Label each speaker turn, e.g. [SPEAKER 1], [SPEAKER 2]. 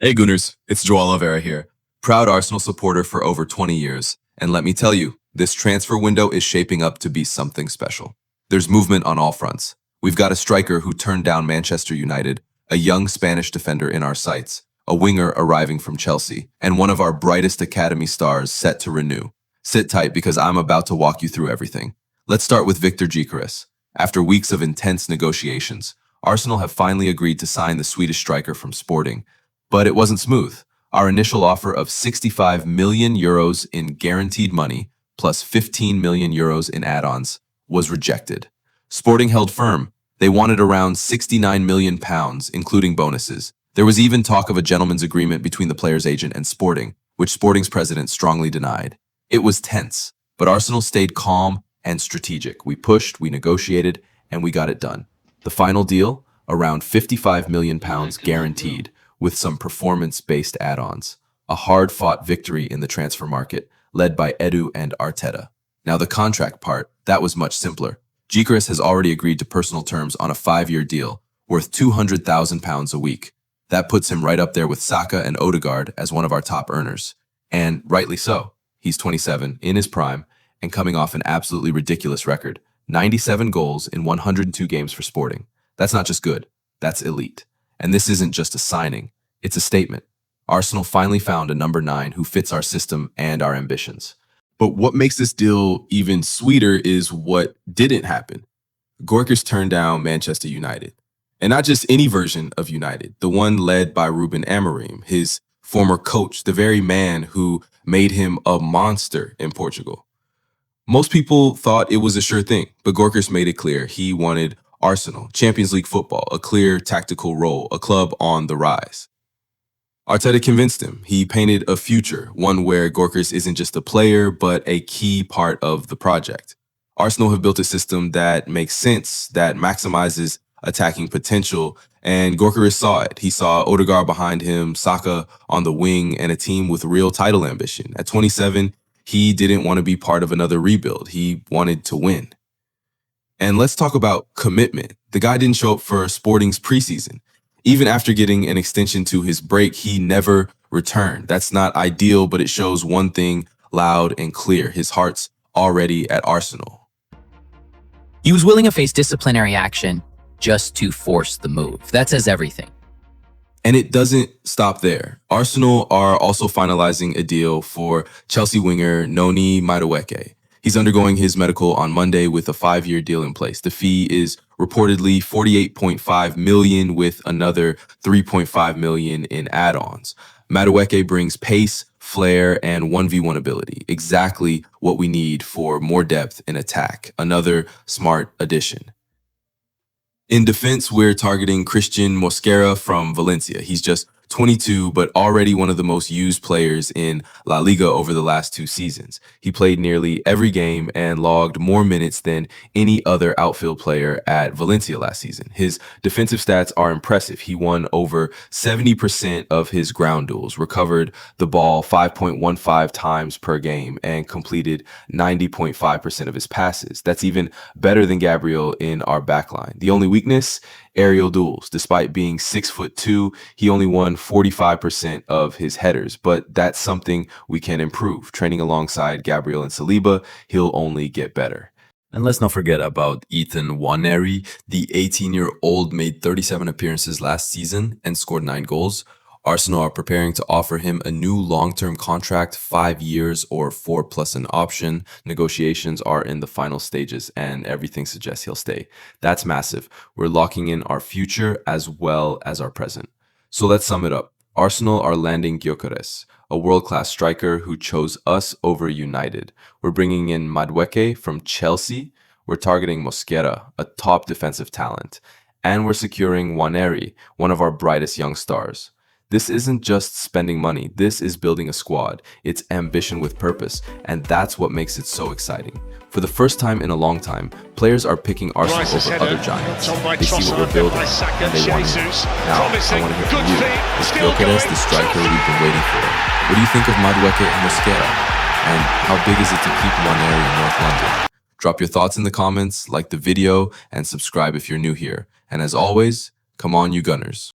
[SPEAKER 1] Hey Gooners, it's Joel Oliveira here, proud Arsenal supporter for over 20 years. And let me tell you, this transfer window is shaping up to be something special. There's movement on all fronts. We've got a striker who turned down Manchester United, a young Spanish defender in our sights, a winger arriving from Chelsea, and one of our brightest academy stars set to renew. Sit tight because I'm about to walk you through everything. Let's start with Victor Gyökeres. After weeks of intense negotiations, Arsenal have finally agreed to sign the Swedish striker from Sporting. But it wasn't smooth. Our initial offer of 65 million euros in guaranteed money, plus 15 million euros in add-ons, was rejected. Sporting held firm. They wanted around 69 million pounds, including bonuses. There was even talk of a gentleman's agreement between the player's agent and Sporting, which Sporting's president strongly denied. It was tense, but Arsenal stayed calm and strategic. We pushed, we negotiated, and we got it done. The final deal, around 55 million pounds guaranteed, with some performance-based add-ons. A hard-fought victory in the transfer market, led by Edu and Arteta. Now the contract part, that was much simpler. Gyökeres has already agreed to personal terms on a 5-year deal, worth £200,000 a week. That puts him right up there with Saka and Odegaard as one of our top earners. And rightly so. He's 27, in his prime, and coming off an absolutely ridiculous record. 97 goals in 102 games for Sporting. That's not just good, that's elite. And this isn't just a signing, it's a statement. Arsenal finally found a number 9 who fits our system and our ambitions. But what makes this deal even sweeter is what didn't happen. Gyökeres turned down Manchester United. And not just any version of United, the one led by Ruben Amorim, his former coach, the very man who made him a monster in Portugal. Most people thought it was a sure thing, but Gyökeres made it clear he wanted Arsenal, Champions League football, a clear tactical role, a club on the rise. Arteta convinced him. He painted a future, one where Gyökeres isn't just a player, but a key part of the project. Arsenal have built a system that makes sense, that maximizes attacking potential, and Gyökeres saw it. He saw Odegaard behind him, Saka on the wing, and a team with real title ambition. At 27, he didn't want to be part of another rebuild. He wanted to win. And let's talk about commitment. The guy didn't show up for Sporting's preseason. Even after getting an extension to his break, he never returned. That's not ideal, but it shows one thing loud and clear. His heart's already at Arsenal.
[SPEAKER 2] He was willing to face disciplinary action just to force the move. That says everything.
[SPEAKER 1] And it doesn't stop there. Arsenal are also finalizing a deal for Chelsea winger Noni Madueke. He's undergoing his medical on Monday with a 5-year deal in place. The fee is reportedly 48.5 million with another 3.5 million in add-ons. Madueke brings pace, flair, and 1v1 ability. Exactly what we need for more depth in attack. Another smart addition. In defense, we're targeting Christian Mosquera from Valencia. He's just 22, but already one of the most used players in La Liga over the last 2 seasons. He played nearly every game and logged more minutes than any other outfield player at Valencia last season. His defensive stats are impressive. He won over 70% of his ground duels, recovered the ball 5.15 times per game, and completed 90.5% of his passes. That's even better than Gabriel in our backline. The only weakness? Aerial duels. Despite being 6'2", he only won 45% of his headers, but that's something we can improve. Training alongside Gabriel and Saliba, he'll only get better.
[SPEAKER 3] And let's not forget about Ethan Nwaneri. The 18-year-old made 37 appearances last season and scored 9 goals. Arsenal are preparing to offer him a new long-term contract, 5 years or 4 plus an option. Negotiations are in the final stages and everything suggests he'll stay. That's massive. We're locking in our future as well as our present. So let's sum it up. Arsenal are landing Gyökeres, a world-class striker who chose us over United. We're bringing in Madueke from Chelsea. We're targeting Mosquera, a top defensive talent. And we're securing Nwaneri, one of our brightest young stars. This isn't just spending money, this is building a squad. It's ambition with purpose, and that's what makes it so exciting. For the first time in a long time, players are picking Arsenal over other giants. They see what we're building, and they want it. Now, I want to hear from you. Is Gyökeres the striker we've been waiting for? What do you think of Madueke and Mosquera? And how big is it to keep Nwaneri in North London? Drop your thoughts in the comments, like the video, and subscribe if you're new here. And as always, come on you Gunners.